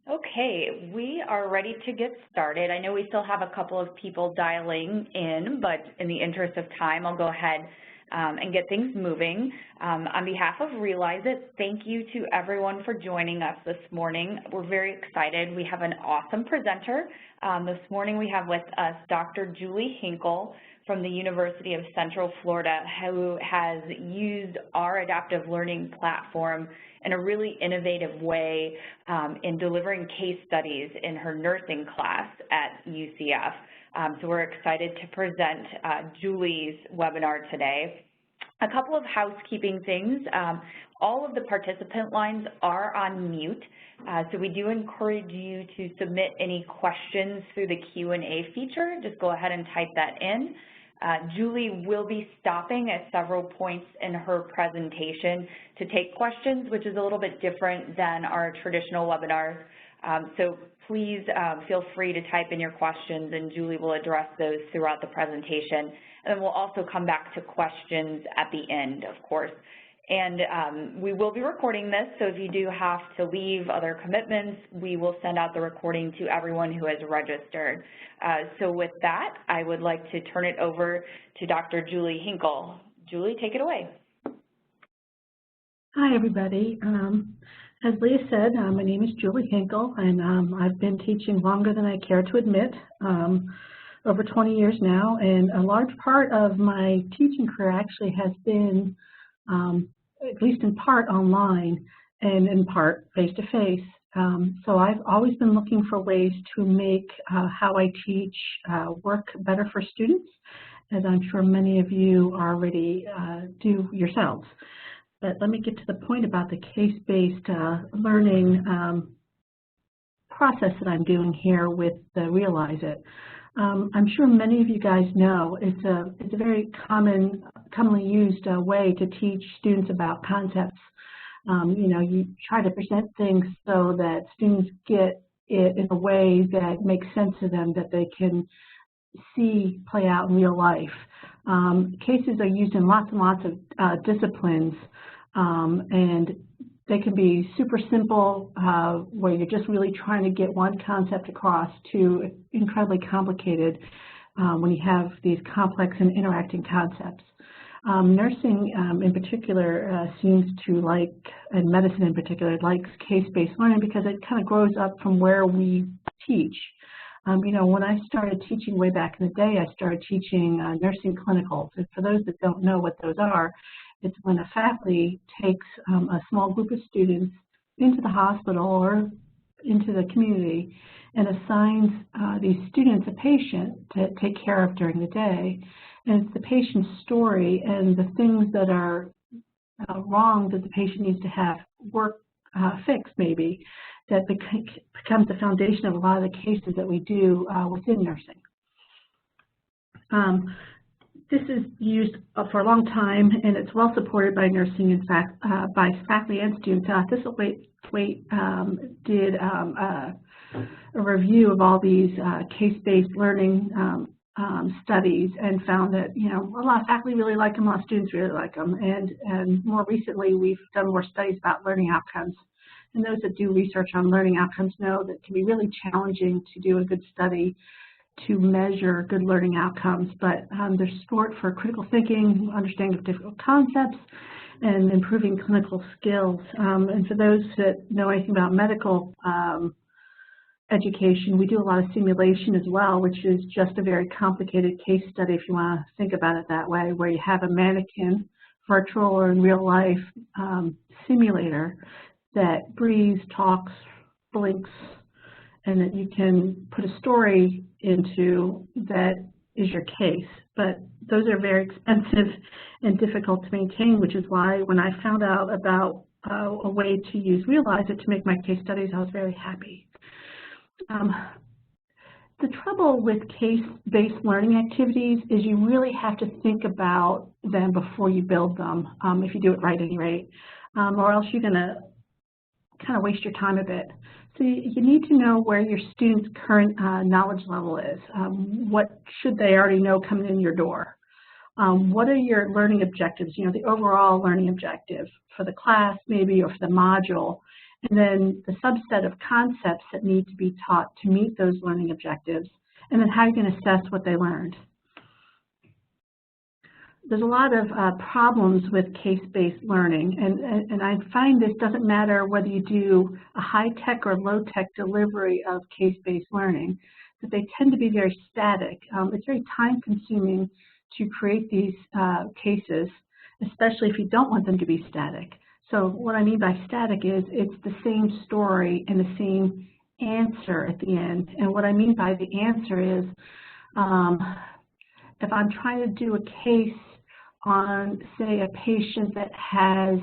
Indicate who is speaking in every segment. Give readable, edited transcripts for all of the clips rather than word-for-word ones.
Speaker 1: Okay, we are ready to get started. I know we still have a couple of people dialing in, but in the interest of time, I'll go ahead and get things moving. On behalf of Realizeit, thank you to everyone for joining us this morning. We're very excited. We have an awesome presenter. This morning we have with us Dr. Julie Hinkle from the University of Central Florida, who has used our adaptive learning platform in a really innovative way in delivering case studies in her nursing class at UCF. So we're excited to present Julie's webinar today. A couple of housekeeping things. All of the participant lines are on mute, so we do encourage you to submit any questions through the Q&A feature. Just go ahead and type that in. Julie will be stopping at several points in her presentation to take questions, which is a little bit different than our traditional webinars. So please feel free to type in your questions, and Julie will address those throughout the presentation. And then we'll also come back to questions at the end, of course. And we will be recording this, so if you do have to leave other commitments, we will send out the recording to everyone who has registered. So with that, I would like to turn it over to Dr. Julie Hinkle. Julie, take it away.
Speaker 2: Hi, everybody. As Leah said, my name is Julie Hinkle, and I've been teaching longer than I care to admit, over 20 years now, and a large part of my teaching career actually has been at least in part online and in part face-to-face. So I've always been looking for ways to make how I teach work better for students, as I'm sure many of you already do yourselves. But let me get to the point about the case-based learning process that I'm doing here with the Realizeit. I'm sure many of you guys know it's a very commonly used way to teach students about concepts. You know, you try to present things so that students get it in a way that makes sense to them, that they can see play out in real life. Cases are used in lots and lots of disciplines, and they can be super simple, where you're just really trying to get one concept across, to incredibly complicated when you have these complex and interacting concepts. Nursing in particular seems to like, and medicine in particular, likes case-based learning because it kind of grows up from where we teach. You know, when I started teaching way back in the day, I started teaching nursing clinicals. And for those that don't know what those are, it's when a faculty takes a small group of students into the hospital or into the community and assigns these students a patient to take care of during the day. And it's the patient's story and the things that are wrong that the patient needs to have fixed, maybe, that becomes the foundation of a lot of the cases that we do within nursing. This is used for a long time, and it's well supported by nursing, in fact, by faculty and students. Thistlethwaite did a review of all these case-based learning studies and found that, you know, a lot of faculty really like them, a lot of students really like them, and more recently we've done more studies about learning outcomes. And those that do research on learning outcomes know that it can be really challenging to do a good study to measure good learning outcomes, but there's support for critical thinking, understanding of difficult concepts, and improving clinical skills. And for those that know anything about medical education, we do a lot of simulation as well, which is just a very complicated case study, if you want to think about it that way, where you have a mannequin, virtual or in real life simulator that breathes, talks, blinks, and that you can put a story into that is your case. But those are very expensive and difficult to maintain, which is why when I found out about a way to use Realizeit to make my case studies, I was very happy. The trouble with case-based learning activities is you really have to think about them before you build them, if you do it right at any rate, or else you're going to kind of waste your time a bit. So you need to know where your students' current knowledge level is. What should they already know coming in your door? What are your learning objectives, you know, the overall learning objective for the class maybe, or for the module? and then the subset of concepts that need to be taught to meet those learning objectives, and then how you can assess what they learned. There's a lot of problems with case-based learning, and I find this doesn't matter whether you do a high-tech or low-tech delivery of case-based learning, that they tend to be very static. It's very time-consuming to create these cases, especially if you don't want them to be static. So what I mean by static is it's the same story and the same answer at the end. And what I mean by the answer is if I'm trying to do a case on, say, a patient that has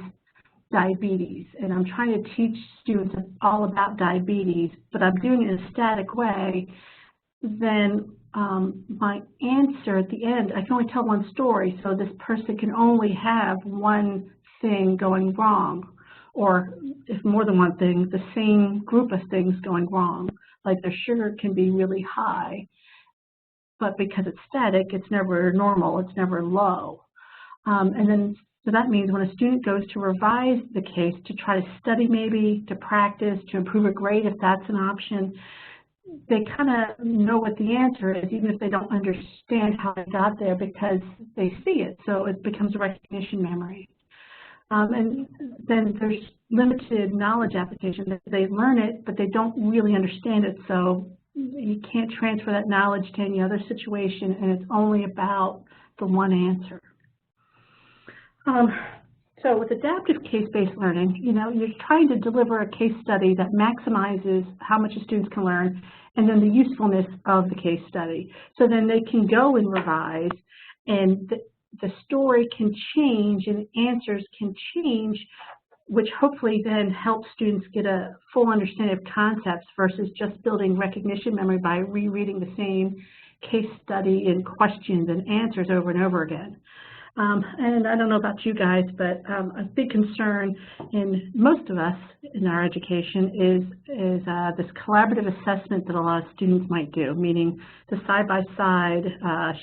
Speaker 2: diabetes, and I'm trying to teach students all about diabetes, but I'm doing it in a static way, then my answer at the end, I can only tell one story, so this person can only have one thing going wrong, or if more than one thing, the same group of things going wrong. Like their sugar can be really high, but because it's static, it's never normal, it's never low. And then, so that means when a student goes to revise the case, to try to study maybe, to practice, to improve a grade if that's an option, they kind of know what the answer is, even if they don't understand how they got there, because they see it, so it becomes a recognition memory. And then there's limited knowledge application. They learn it, but they don't really understand it, so you can't transfer that knowledge to any other situation, and it's only about the one answer. So with adaptive case-based learning, you're trying to deliver a case study that maximizes how much the students can learn and then the usefulness of the case study. So then they can go and revise, and the story can change and answers can change, which hopefully then helps students get a full understanding of concepts versus just building recognition memory by rereading the same case study and questions and answers over and over again. And I don't know about you guys, but a big concern in most of us in our education is this collaborative assessment that a lot of students might do, meaning the side-by-side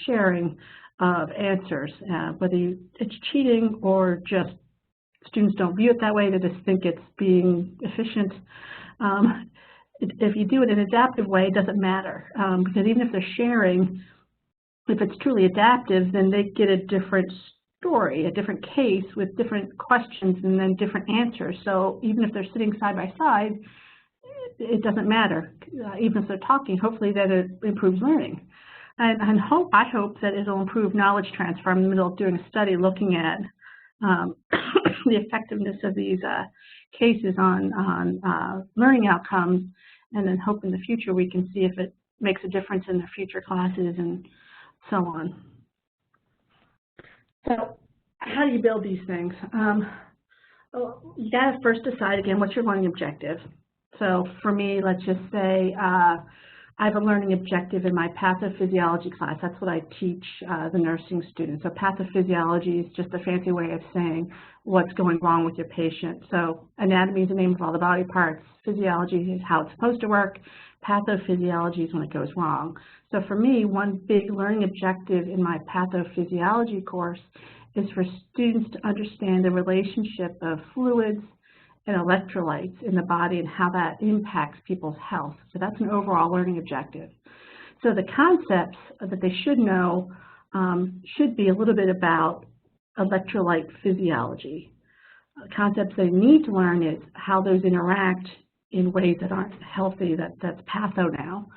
Speaker 2: sharing of answers, whether it's cheating or just students don't view it that way, they just think it's being efficient. If you do it in an adaptive way, it doesn't matter, because even if they're sharing, if it's truly adaptive, then they get a different story, a different case with different questions and then different answers. So even if they're sitting side by side, it doesn't matter. Even if they're talking, hopefully that it improves learning. And I hope that it'll improve knowledge transfer. I'm in the middle of doing a study looking at the effectiveness of these cases on learning outcomes, and then hope in the future we can see if it makes a difference in their future classes and so on. So how do you build these things? You got to first decide, again, what's your learning objective. So for me, let's just say I have a learning objective in my pathophysiology class. That's what I teach the nursing students. So pathophysiology is just a fancy way of saying what's going wrong with your patient. So anatomy is the name of all the body parts. Physiology is how it's supposed to work. Pathophysiology is when it goes wrong. So for me, one big learning objective in my pathophysiology course is for students to understand the relationship of fluids and electrolytes in the body and how that impacts people's health. So that's an overall learning objective. So the concepts that they should know should be a little bit about electrolyte physiology. Concepts they need to learn is how those interact in ways that aren't healthy, that's patho now,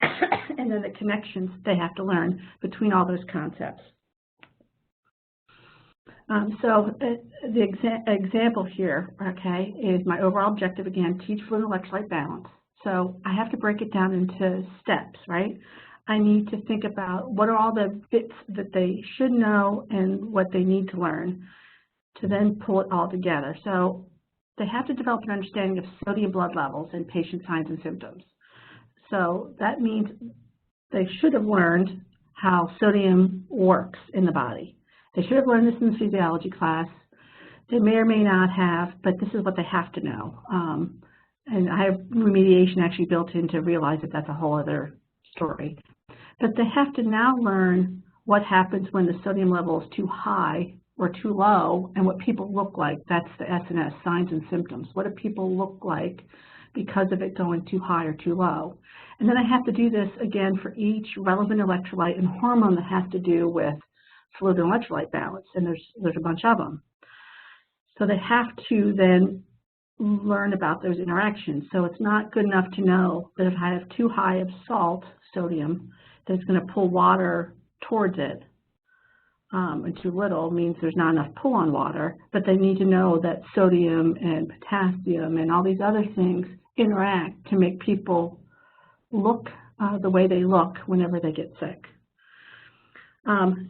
Speaker 2: and then the connections they have to learn between all those concepts. So the example here, okay, is my overall objective, again, teach fluid and electrolyte balance. So I have to break it down into steps, right? I need to think about what are all the bits that they should know and what they need to learn to then pull it all together. So they have to develop an understanding of sodium blood levels and patient signs and symptoms. So that means they should have learned how sodium works in the body. They should have learned this in the physiology class. They may or may not have, but this is what they have to know. And I have remediation actually built in to realize that that's a whole other story. But they have to now learn what happens when the sodium level is too high or too low, and what people look like. That's the S&S, signs and symptoms. What do people look like because of it going too high or too low? And then I have to do this again for each relevant electrolyte and hormone that has to do with fluid and electrolyte balance, and there's a bunch of them. So they have to then learn about those interactions. So it's not good enough to know that if I have too high of salt, sodium, that it's going to pull water towards it, and too little means there's not enough pull on water, but they need to know that sodium and potassium and all these other things interact to make people look the way they look whenever they get sick.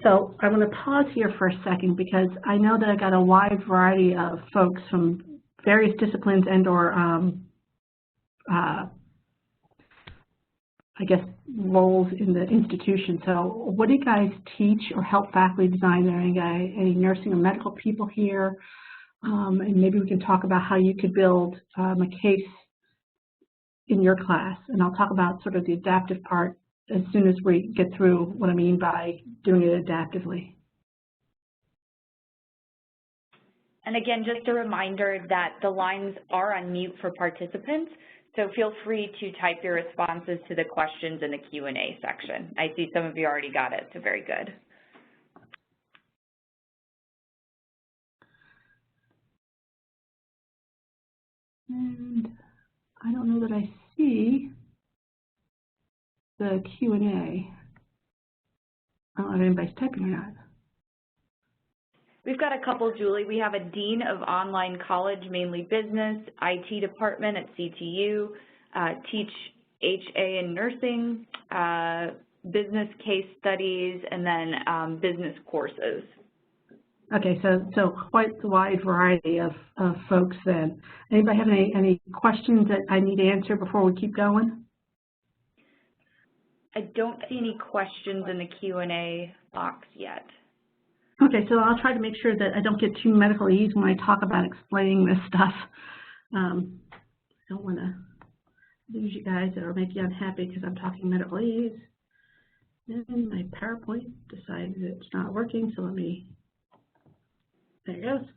Speaker 2: So I'm going to pause here for a second because I know that I got a wide variety of folks from various disciplines and or I guess roles in the institution. So what do you guys teach or help faculty design learning? Any nursing or medical people here? And maybe we can talk about how you could build a case in your class. And I'll talk about sort of the adaptive part as soon as we get through what I mean by doing it adaptively.
Speaker 1: And again, just a reminder that the lines are on mute for participants, so feel free to type your responses to the questions in the Q&A section. I see some of you already got it, so very good.
Speaker 2: And I don't know that I see the Q&A. I don't know if anybody's typing or not.
Speaker 1: We've got a couple, Julie. We have a Dean of Online College, mainly business, IT department at CTU, teach HA in nursing, business case studies, and then business courses.
Speaker 2: Okay, so quite the wide variety of folks then. Anybody have any questions that I need to answer before we keep going?
Speaker 1: I don't see any questions in the Q&A box yet.
Speaker 2: Okay, so I'll try to make sure that I don't get too medicalese when I talk about explaining this stuff. I don't want to lose you guys or make you unhappy because I'm talking medicalese. And my PowerPoint decided it's not working, so let me, there it goes.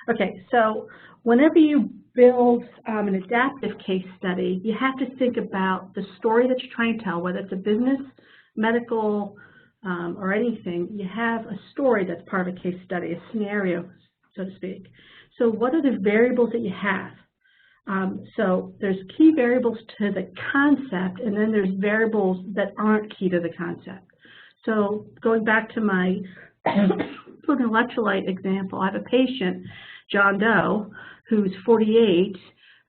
Speaker 2: Okay, so whenever you build an adaptive case study, you have to think about the story that you're trying to tell, whether it's a business, medical, or anything. You have a story that's part of a case study, a scenario, so to speak. So what are the variables that you have? So there's key variables to the concept, and then there's variables that aren't key to the concept. So going back to my fluid and electrolyte example, I have a patient, John Doe, who's 48,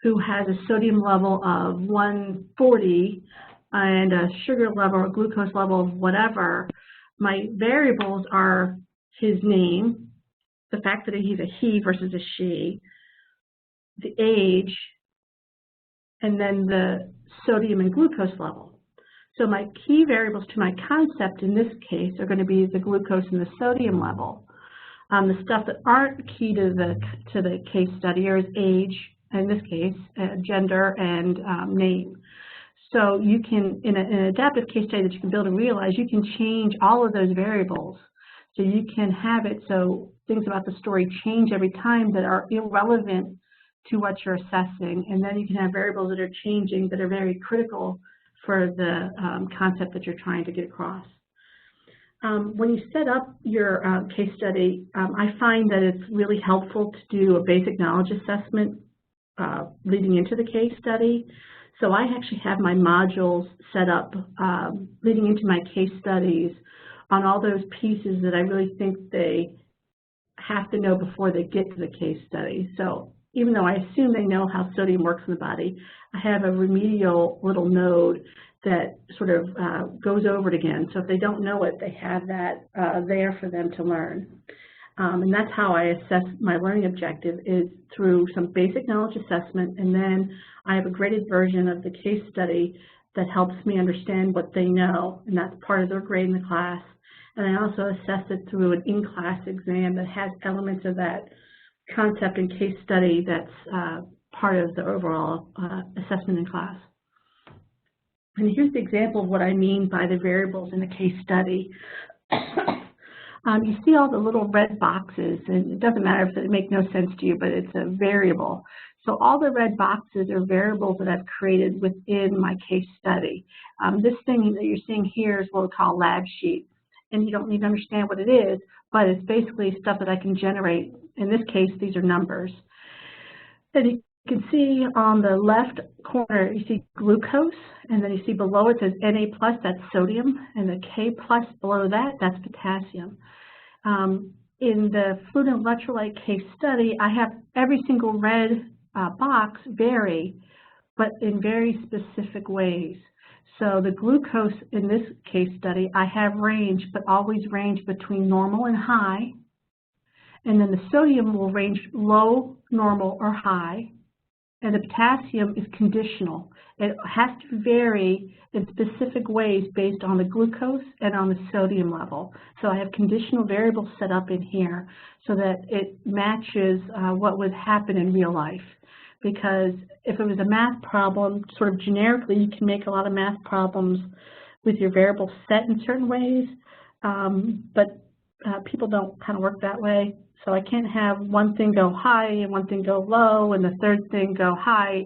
Speaker 2: who has a sodium level of 140 and a sugar level or glucose level of whatever. My variables are his name, the fact that he's a he versus a she, the age, and then the sodium and glucose level. So my key variables to my concept in this case are going to be the glucose and the sodium level. The stuff that aren't key to the case study are age, in this case, gender, and name. So you can, in an adaptive case study that you can build and realize, you can change all of those variables. So you can have it so things about the story change every time that are irrelevant to what you're assessing. And then you can have variables that are changing that are very critical for the concept that you're trying to get across. When you set up your case study, I find that it's really helpful to do a basic knowledge assessment leading into the case study. So I actually have my modules set up leading into my case studies on all those pieces that I really think they have to know before they get to the case study. So even though I assume they know how sodium works in the body, I have a remedial little node that sort of goes over it again. So if they don't know it, they have that there for them to learn. And that's how I assess my learning objective, is through some basic knowledge assessment, and then I have a graded version of the case study that helps me understand what they know, and that's part of their grade in the class. And I also assess it through an in-class exam that has elements of that concept and case study that's part of the overall assessment in class. And here's the example of what I mean by the variables in the case study. You see all the little red boxes, and it doesn't matter if it makes no sense to you, but it's a variable. So all the red boxes are variables that I've created within my case study. This thing that you're seeing here is what we call a lab sheet, and you don't need to understand what it is, but it's basically stuff that I can generate. In this case, these are numbers. And you can see on the left corner, you see glucose, and then you see below it says Na+, that's sodium, and the K+ below that, that's potassium. In the fluid and electrolyte case study, I have every single red box vary, but in very specific ways. So the glucose in this case study, I have range, but always range between normal and high. And then the sodium will range low, normal, or high. And the potassium is conditional. It has to vary in specific ways based on the glucose and on the sodium level. So I have conditional variables set up in here so that it matches what would happen in real life. Because if it was a math problem, sort of generically, you can make a lot of math problems with your variables set in certain ways, but people don't kind of work that way. So I can't have one thing go high and one thing go low and the third thing go high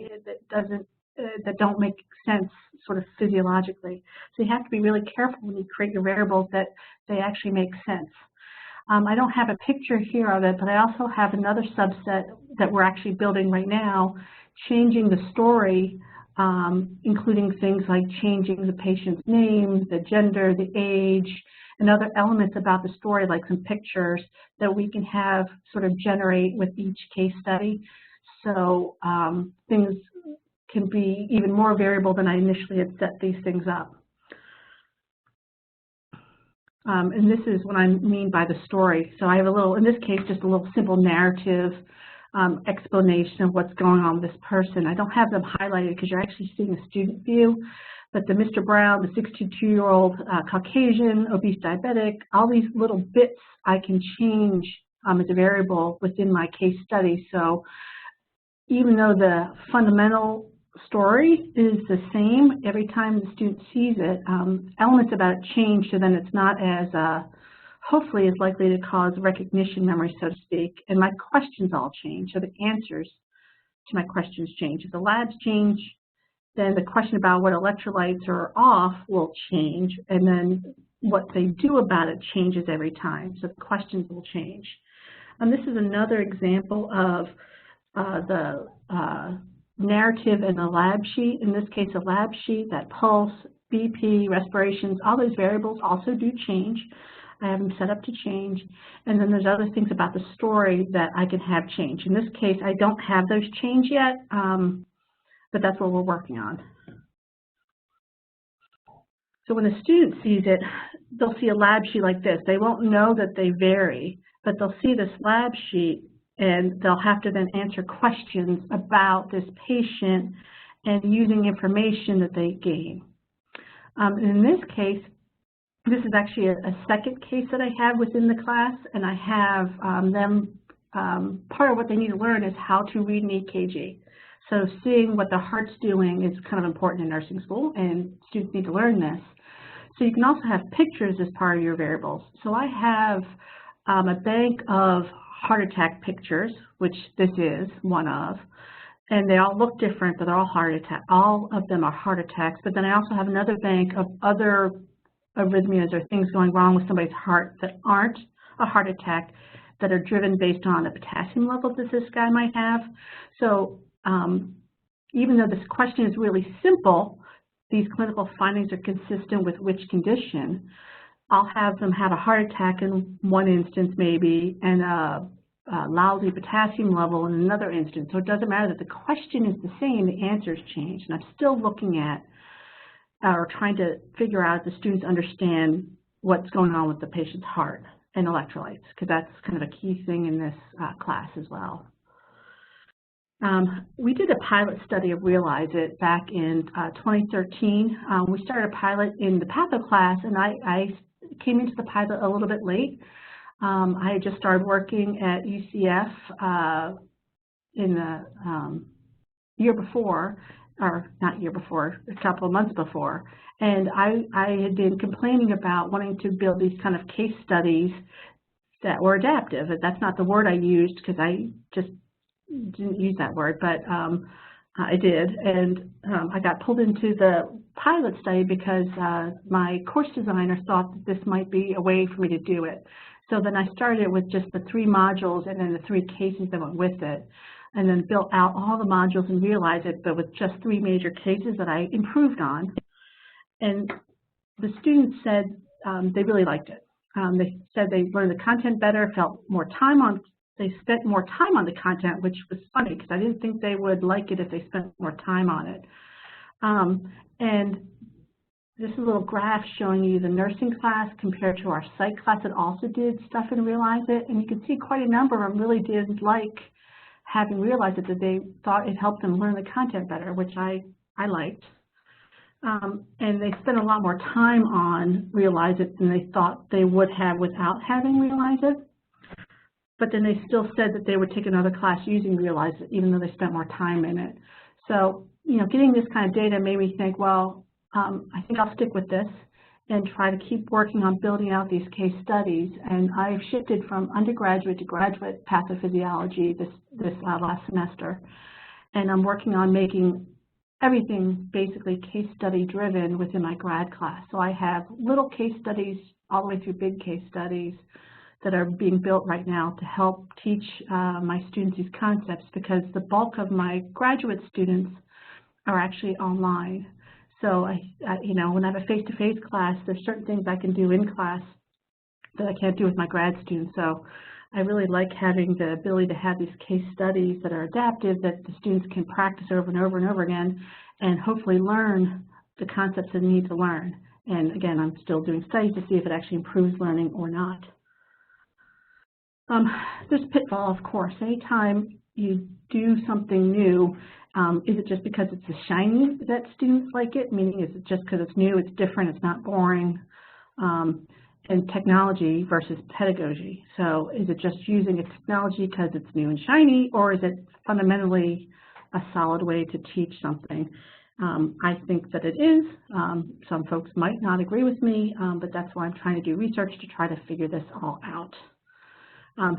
Speaker 2: that don't make sense sort of physiologically. So you have to be really careful when you create your variables that they actually make sense. I don't have a picture here of it, but I also have another subset that we're actually building right now, changing the story, including things like changing the patient's name, the gender, the age, and other elements about the story, like some pictures that we can have sort of generate with each case study. So things can be even more variable than I initially had set these things up. And this is what I mean by the story. So I have a little, in this case, just a little simple narrative explanation of what's going on with this person. I don't have them highlighted because you're actually seeing a student view. But the Mr. Brown, the 62-year-old Caucasian, obese diabetic, all these little bits I can change as a variable within my case study. So even though the fundamental story is the same every time the student sees it, elements about it change, so then it's not as, hopefully is likely to cause recognition memory, so to speak. And my questions all change, so the answers to my questions change. If the labs change, then the question about what electrolytes are off will change, and then what they do about it changes every time, so the questions will change. And this is another example of the narrative in the lab sheet. In this case, a lab sheet, that pulse, BP, respirations, all those variables also do change. I have them set up to change. And then there's other things about the story that I can have change. In this case, I don't have those change yet. But that's what we're working on. So when a student sees it, they'll see a lab sheet like this. They won't know that they vary, but they'll see this lab sheet and they'll have to then answer questions about this patient and using information that they gain. In this case, this is actually a second case that I have within the class, and I have them, part of what they need to learn is how to read an EKG. So seeing what the heart's doing is kind of important in nursing school, and students need to learn this. So you can also have pictures as part of your variables. So I have a bank of heart attack pictures, which this is one of, and they all look different, but they're all heart attack. All of them are heart attacks, but then I also have another bank of other arrhythmias or things going wrong with somebody's heart that aren't a heart attack, that are driven based on the potassium levels that this guy might have. So even though this question is really simple, these clinical findings are consistent with which condition. I'll have them have a heart attack in one instance maybe, and a lousy potassium level in another instance. So it doesn't matter that the question is the same, the answers change. And I'm still looking at or trying to figure out if the students understand what's going on with the patient's heart and electrolytes, because that's kind of a key thing in this class as well. We did a pilot study of Realizeit back in 2013. We started a pilot in the patho class, and I came into the pilot a little bit late. I had just started working at UCF in the year before, or not year before, a couple of months before, and I had been complaining about wanting to build these kind of case studies that were adaptive. That's not the word I used because I just didn't use that word, but I did. And I got pulled into the pilot study because my course designer thought that this might be a way for me to do it. So then I started with just the 3 modules and then the 3 cases that went with it, and then built out all the modules and Realizeit, but with just 3 major cases that I improved on. And the students said they really liked it. They said they learned the content better, they spent more time on the content, which was funny because I didn't think they would like it if they spent more time on it. And this is a little graph showing you the nursing class compared to our psych class that also did stuff in Realizeit. And you can see quite a number of them really did like having Realizeit, that they thought it helped them learn the content better, which I liked. And they spent a lot more time on Realizeit than they thought they would have without having Realizeit. But then they still said that they would take another class using Realizeit, even though they spent more time in it. So, you know, getting this kind of data made me think, well, I think I'll stick with this and try to keep working on building out these case studies. And I've shifted from undergraduate to graduate pathophysiology this last semester. And I'm working on making everything basically case study driven within my grad class. So I have little case studies all the way through big case studies that are being built right now to help teach my students these concepts, because the bulk of my graduate students are actually online. So you know, when I have a face-to-face class, there's certain things I can do in class that I can't do with my grad students. So I really like having the ability to have these case studies that are adaptive, that the students can practice over and over and over again, and hopefully learn the concepts they need to learn. And again, I'm still doing studies to see if it actually improves learning or not. There's pitfall, of course. Anytime you do something new, is it just because it's a shiny that students like it? Meaning, is it just because it's new, it's different, it's not boring? And technology versus pedagogy. So is it just using a technology because it's new and shiny, or is it fundamentally a solid way to teach something? I think that it is. Some folks might not agree with me, but that's why I'm trying to do research to try to figure this all out.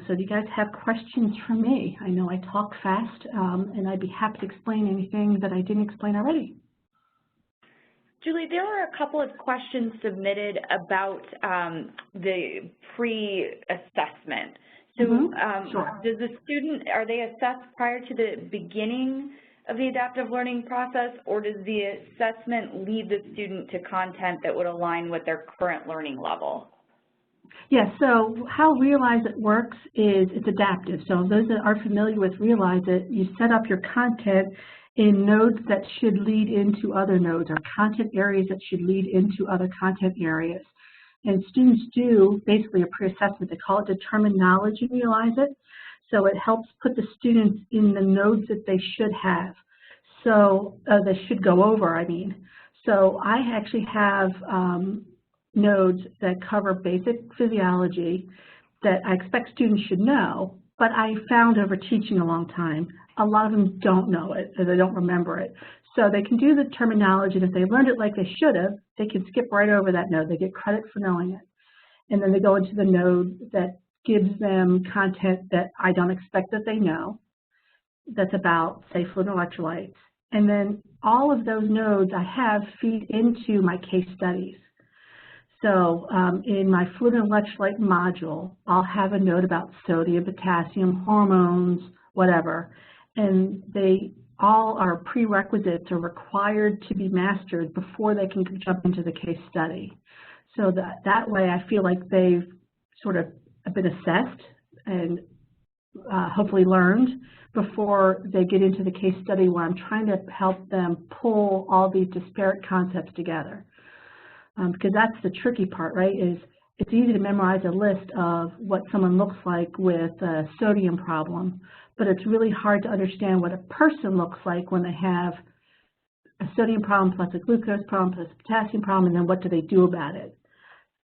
Speaker 2: So do you guys have questions for me? I know I talk fast, and I'd be happy to explain anything that I didn't explain already.
Speaker 1: Julie, there were a couple of questions submitted about the pre-assessment. So
Speaker 2: Sure.
Speaker 1: does the student, are they assessed prior to the beginning of the adaptive learning process, or does the assessment lead the student to content that would align with their current learning level?
Speaker 2: Yes, so how Realizeit works is it's adaptive. So those that are familiar with Realizeit, you set up your content in nodes that should lead into other nodes, or content areas that should lead into other content areas. And students do basically a pre-assessment. They call it determined knowledge in Realizeit. So it helps put the students in the nodes that they should have. So they should go over, I mean. So I actually have nodes that cover basic physiology that I expect students should know, but I found over teaching a long time, a lot of them don't know it, or they don't remember it. So they can do the terminology, and if they learned it like they should have, they can skip right over that node. They get credit for knowing it. And then they go into the node that gives them content that I don't expect that they know, that's about, say, fluid electrolytes. And then all of those nodes I have feed into my case studies. So in my fluid and electrolyte module, I'll have a note about sodium, potassium, hormones, whatever. And they all are prerequisites or required to be mastered before they can jump into the case study. So that way I feel like they've sort of been assessed and hopefully learned before they get into the case study, where I'm trying to help them pull all these disparate concepts together. Because that's the tricky part, right, is it's easy to memorize a list of what someone looks like with a sodium problem, but it's really hard to understand what a person looks like when they have a sodium problem plus a glucose problem plus a potassium problem, and then what do they do about it?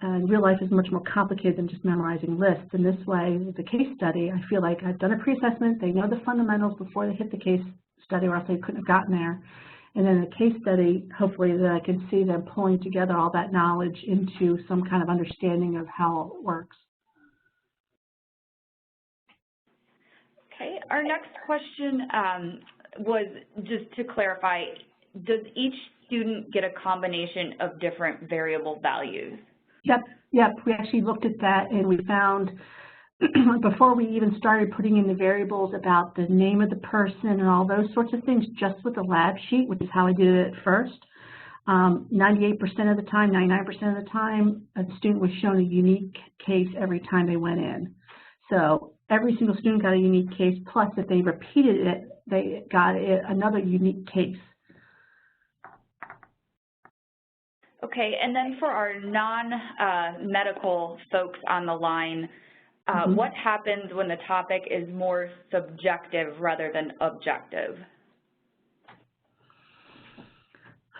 Speaker 2: And real life is much more complicated than just memorizing lists. And this way, with the case study, I feel like I've done a pre-assessment, they know the fundamentals before they hit the case study, or else they couldn't have gotten there. And then the case study, hopefully that I can see them pulling together all that knowledge into some kind of understanding of how it works.
Speaker 1: Okay, our next question was just to clarify, does each student get a combination of different variable values?
Speaker 2: Yep, we actually looked at that and we found before we even started putting in the variables about the name of the person and all those sorts of things, just with the lab sheet, which is how I did it at first, 98% of the time, 99% of the time, a student was shown a unique case every time they went in. So every single student got a unique case, plus if they repeated it, they got another unique case.
Speaker 1: Okay, and then for our non-medical folks on the line, what happens when the topic is more subjective rather than objective?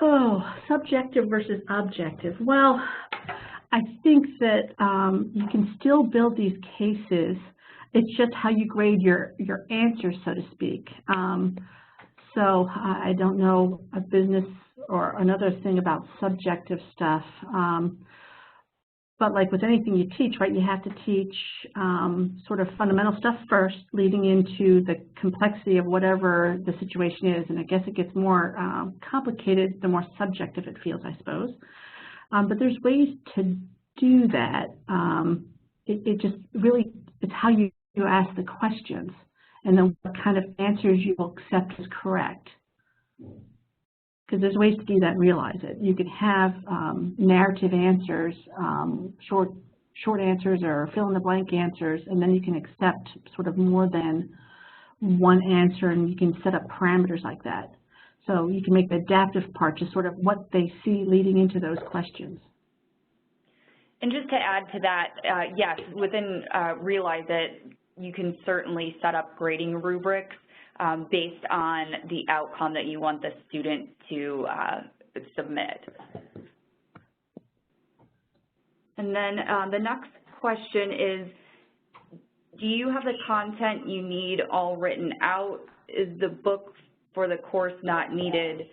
Speaker 2: Oh, subjective versus objective. Well, I think that you can still build these cases. It's just how you grade your answers, so to speak. So I don't know a business or another thing about subjective stuff. But like with anything you teach, right, you have to teach sort of fundamental stuff first, leading into the complexity of whatever the situation is. And I guess it gets more complicated the more subjective it feels, I suppose. But there's ways to do that. It just really, it's how you ask the questions and then what kind of answers you will accept as correct. Because there's ways to do that and realize it. You can have narrative answers, short answers or fill-in-the-blank answers, and then you can accept sort of more than one answer, and you can set up parameters like that. So you can make the adaptive part just sort of what they see leading into those questions.
Speaker 1: And just to add to that, yes, within Realizeit, you can certainly set up grading rubrics based on the outcome that you want the student to submit. And then the next question is, do you have the content you need all written out? Is the book for the course not needed?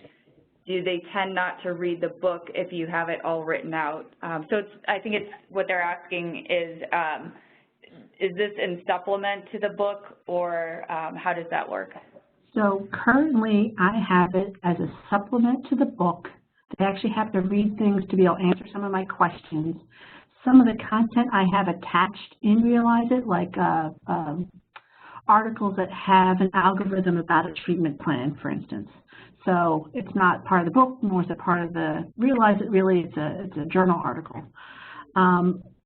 Speaker 1: Do they tend not to read the book if you have it all written out? So I think it's what they're asking is this in supplement to the book, or how does that work?
Speaker 2: So currently I have it as a supplement to the book. They actually have to read things to be able to answer some of my questions. Some of the content I have attached in Realizeit, like articles that have an algorithm about a treatment plan, for instance. So it's not part of the book, nor is it part of the Realizeit, really, it's a journal article.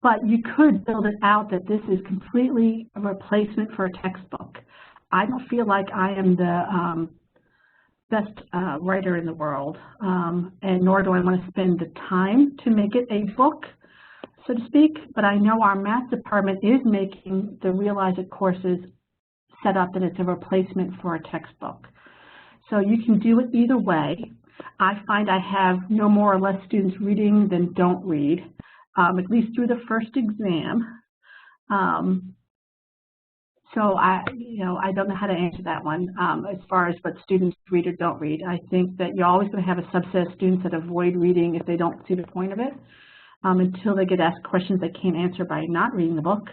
Speaker 2: But you could build it out that this is completely a replacement for a textbook. I don't feel like I am the best writer in the world, and nor do I want to spend the time to make it a book, so to speak, but I know our math department is making the Realizeit courses set up that it's a replacement for a textbook. So you can do it either way. I find I have no more or less students reading than don't read, at least through the first exam. So I don't know how to answer that one as far as what students read or don't read. I think that you're always going to have a subset of students that avoid reading if they don't see the point of it until they get asked questions they can't answer by not reading the book.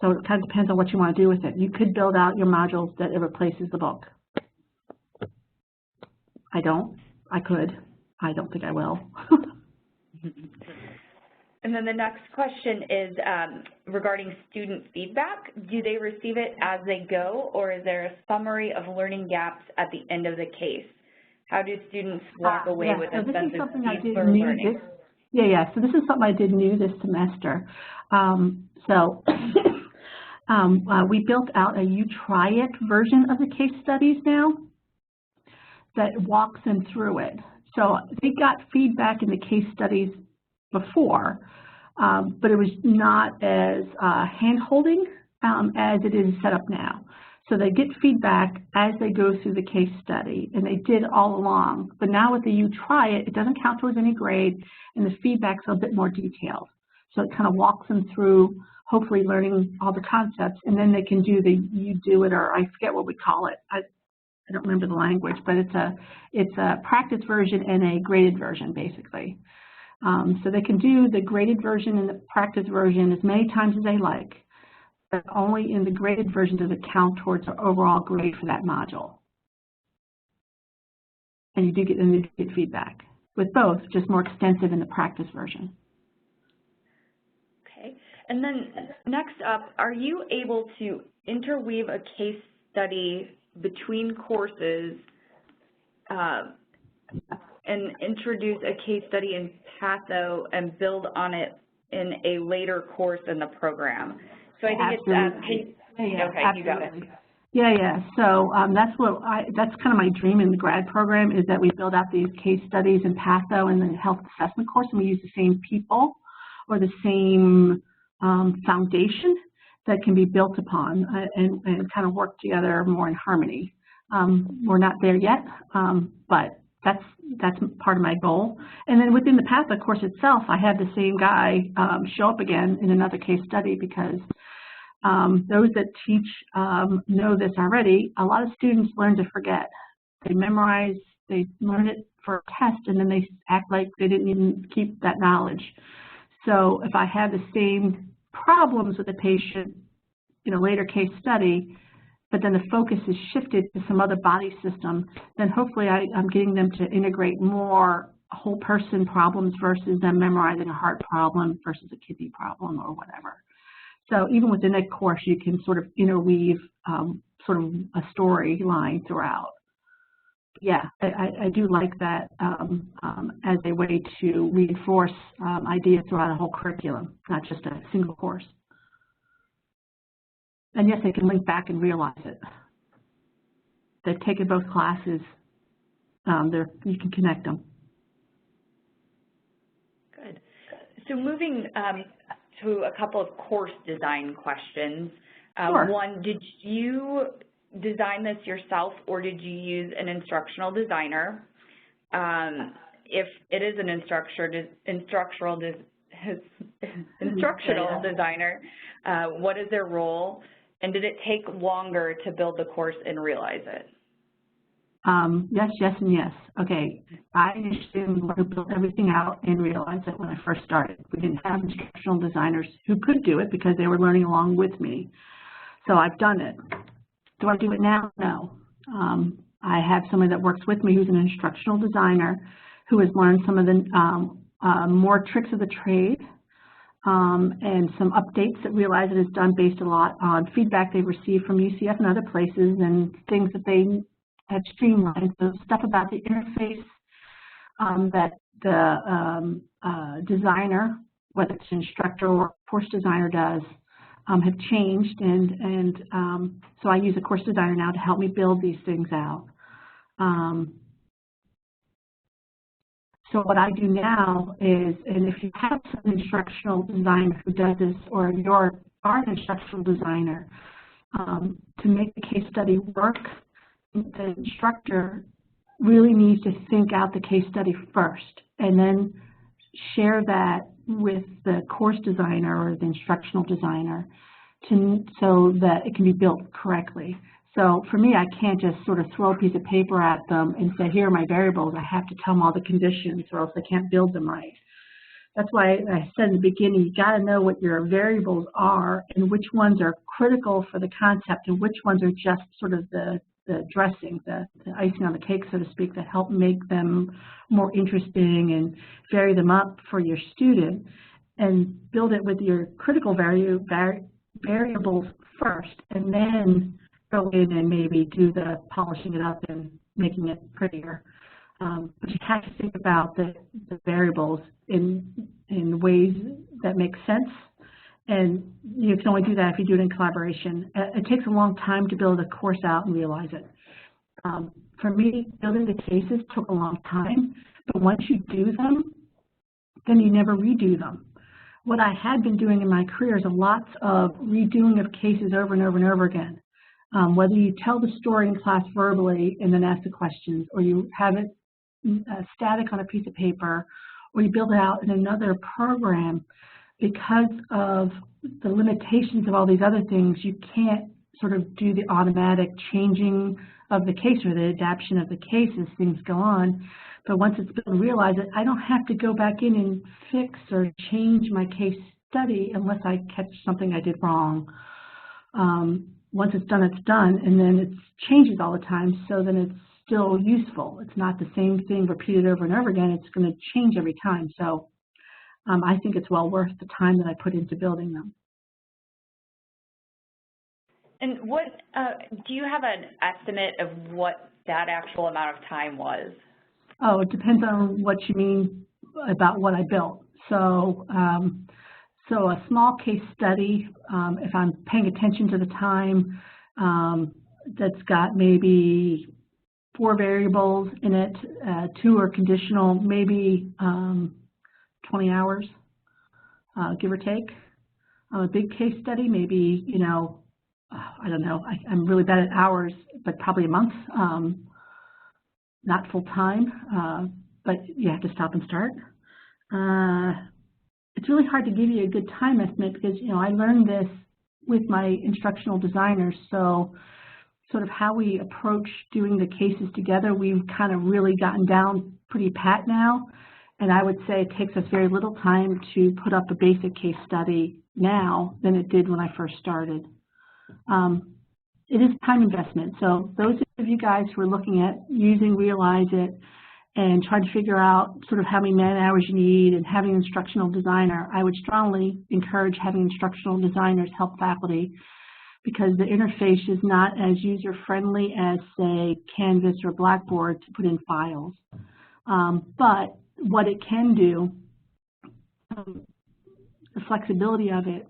Speaker 2: So it kind of depends on what you want to do with it. You could build out your modules that it replaces the book. I don't. I could. I don't think I will.
Speaker 1: And then the next question is regarding student feedback. Do they receive it as they go, or is there a summary of learning gaps at the end of the case? How do students walk away with a sense of deeper learning?
Speaker 2: So this is something I did new this semester. We built out a You Try It version of the case studies now that walks them through it. So they got feedback in the case studies before, but it was not as hand-holding as it is set up now. So they get feedback as they go through the case study, and they did all along. But now with the You Try It, it doesn't count towards any grade, and the feedback's a bit more detailed. So it kind of walks them through, hopefully learning all the concepts, and then they can do the You Do It, or I forget what we call it. I don't remember the language, but it's a practice version and a graded version, basically. So they can do the graded version and the practice version as many times as they like. but only in the graded version does it count towards our overall grade for that module. And you do get feedback with both, just more extensive in the practice version.
Speaker 1: Okay. And then next up, are you able to interweave a case study between courses and introduce a case study in Patho and build on it in a later course in the program? So I think
Speaker 2: Absolutely.
Speaker 1: okay,
Speaker 2: absolutely.
Speaker 1: You got it.
Speaker 2: Yeah. So that's kind of my dream in the grad program, is that we build out these case studies in Patho and the health assessment course, and we use the same people or the same foundation that can be built upon and kind of work together more in harmony. We're not there yet, but that's part of my goal. And then within the Patho course itself, I had the same guy show up again in another case study, because those that teach know this already. A lot of students learn to forget. They memorize, they learn it for a test, and then they act like they didn't even keep that knowledge. So if I have the same problems with a patient in a later case study, but then the focus is shifted to some other body system, then hopefully I'm getting them to integrate more whole person problems versus them memorizing a heart problem versus a kidney problem or whatever. So even within that course, you can sort of interweave sort of a storyline throughout. Yeah, I do like that as a way to reinforce ideas throughout a whole curriculum, not just a single course. And yes, they can link back and realize it. They've taken both classes. You can connect them.
Speaker 1: Good. So moving to a couple of course design questions.
Speaker 2: Sure.
Speaker 1: One, did you design this yourself, or did you use an instructional designer? If it is an instructional designer, what is their role? And did it take longer to build the course in Realizeit?
Speaker 2: Yes, and yes. Okay, I initially built everything out in Realizeit when I first started. We didn't have instructional designers who could do it because they were learning along with me. So I've done it. Do I do it now? No. I have someone that works with me who's an instructional designer who has learned some of the more tricks of the trade and some updates that Realizeit has done based a lot on feedback they've received from UCF and other places and things that they have streamlined. So stuff about the interface that the designer, whether it's instructor or course designer, does have changed, and so I use a course designer now to help me build these things out. So what I do now is, and if you have an instructional designer who does this, or you are an instructional designer, to make the case study work, the instructor really needs to think out the case study first and then share that with the course designer or the instructional designer so that it can be built correctly. So for me, I can't just sort of throw a piece of paper at them and say, here are my variables. I have to tell them all the conditions or else I can't build them right. That's why I said in the beginning, you got to know what your variables are and which ones are critical for the concept and which ones are just sort of the dressing, the icing on the cake, so to speak, that help make them more interesting and vary them up for your student, and build it with your critical variables first, and then go in and maybe do the polishing it up and making it prettier. But you have to think about the variables in ways that make sense. And you can only do that if you do it in collaboration. It takes a long time to build a course out and Realizeit. For me, building the cases took a long time, but once you do them, then you never redo them. What I had been doing in my career is lots of redoing of cases over and over and over again. Whether you tell the story in class verbally and then ask the questions, or you have it static on a piece of paper, or you build it out in another program, because of the limitations of all these other things, you can't sort of do the automatic changing of the case or the adaptation of the case as things go on. But once it's built and Realizeit, I don't have to go back in and fix or change my case study unless I catch something I did wrong. once it's done, and then it changes all the time, so then it's still useful. It's not the same thing repeated over and over again. It's going to change every time. So I think it's well worth the time that I put into building them.
Speaker 1: And what do you have an estimate of what that actual amount of time was?
Speaker 2: Oh, it depends on what you mean about what I built. So, so a small case study, if I'm paying attention to the time, that's got maybe 4 variables in it, 2 are conditional, maybe 20 hours, give or take. A big case study, maybe, you know, I don't know, I'm really bad at hours, but probably a month, not full time, but you have to stop and start. It's really hard to give you a good time estimate because, you know, I learned this with my instructional designers, so sort of how we approach doing the cases together, we've kind of really gotten down pretty pat now, and I would say it takes us very little time to put up a basic case study now than it did when I first started. It is time investment, so those of you guys who are looking at using Realizeit and trying to figure out sort of how many man hours you need and having an instructional designer, I would strongly encourage having instructional designers help faculty because the interface is not as user-friendly as, say, Canvas or Blackboard to put in files. But what it can do, the flexibility of it,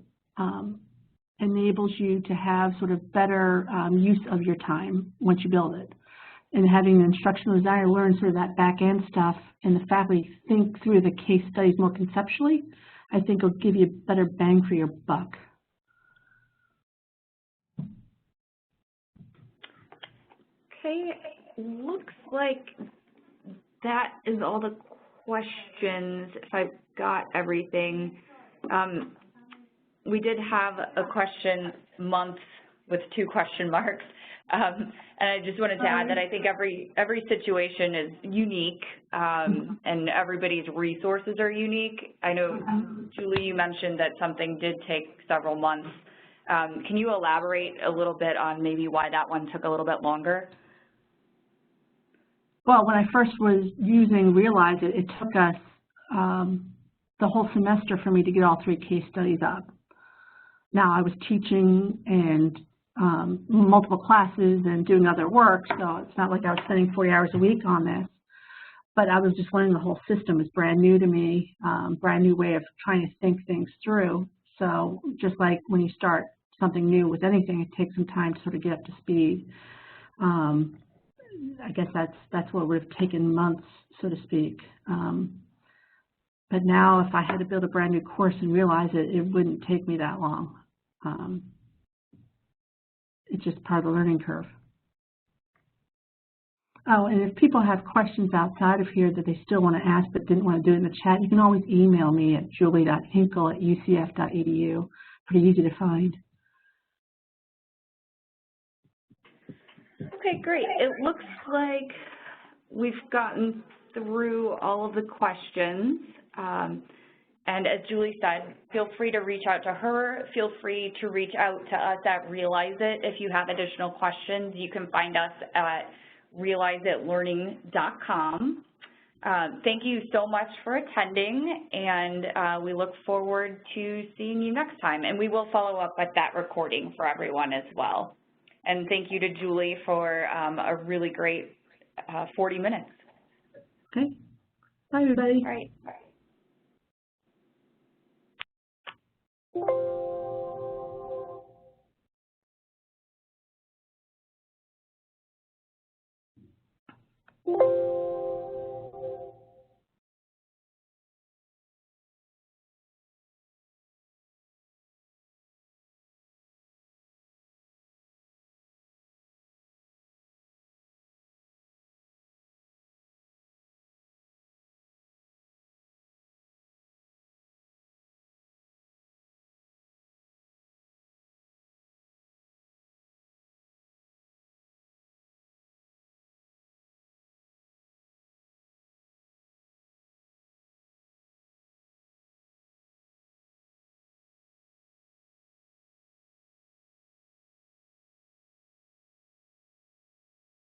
Speaker 2: enables you to have sort of better use of your time once you build it. And having an instructional designer learn sort of that back-end stuff and the faculty think through the case studies more conceptually, I think will give you a better bang for your buck.
Speaker 1: Okay, looks like that is all the questions, if I've got everything. We did have a question month with 2 question marks. And I just wanted to add that I think every situation is unique, and everybody's resources are unique. I know, Julie, you mentioned that something did take several months. Can you elaborate a little bit on maybe why that one took a little bit longer?
Speaker 2: Well, when I first was using Realizeit, it took us the whole semester for me to get all 3 case studies up. Now I was teaching and multiple classes and doing other work, so it's not like I was spending 40 hours a week on this. But I was just learning the whole system. It's brand new to me, brand new way of trying to think things through. So just like when you start something new with anything, it takes some time to sort of get up to speed. I guess that's what would have taken months, so to speak. But now if I had to build a brand new course and realize it wouldn't take me that long. It's just part of the learning curve. Oh, and if people have questions outside of here that they still want to ask but didn't want to do it in the chat, you can always email me at julie.hinkle@ucf.edu. Pretty easy to find.
Speaker 1: Okay, great. It looks like we've gotten through all of the questions. And as Julie said, feel free to reach out to her. Feel free to reach out to us at Realizeit if you have additional questions. You can find us at realizeitlearning.com. Thank you so much for attending, and we look forward to seeing you next time. And we will follow up with that recording for everyone as well. And thank you to Julie for a really great 40 minutes.
Speaker 2: Okay. Bye, everybody.
Speaker 1: All right. Bye.